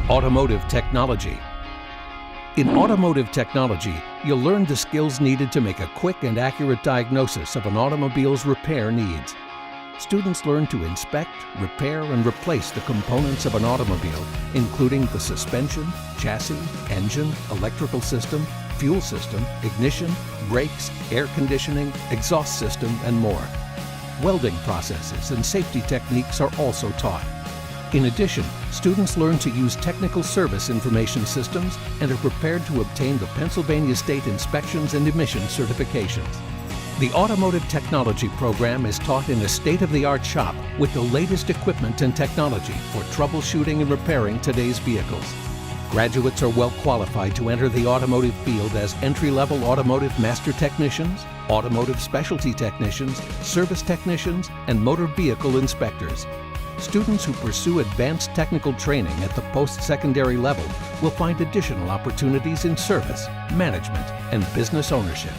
Automotive Technology. In automotive technology, you'll learn the skills needed to make a quick and accurate diagnosis of an automobile's repair needs. Students learn to inspect, repair, and replace the components of an automobile, including the suspension, chassis, engine, electrical system, fuel system, ignition, brakes, air conditioning, exhaust system, and more. Welding processes and safety techniques are also taught. In addition, students learn to use technical service information systems and are prepared to obtain the Pennsylvania State Inspections and Emission certifications. The Automotive Technology Program is taught in a state-of-the-art shop with the latest equipment and technology for troubleshooting and repairing today's vehicles. Graduates are well qualified to enter the automotive field as entry-level Automotive Master Technicians, Automotive Specialty Technicians, Service Technicians, and Motor Vehicle Inspectors. Students who pursue advanced technical training at the post-secondary level will find additional opportunities in service, management, and business ownership.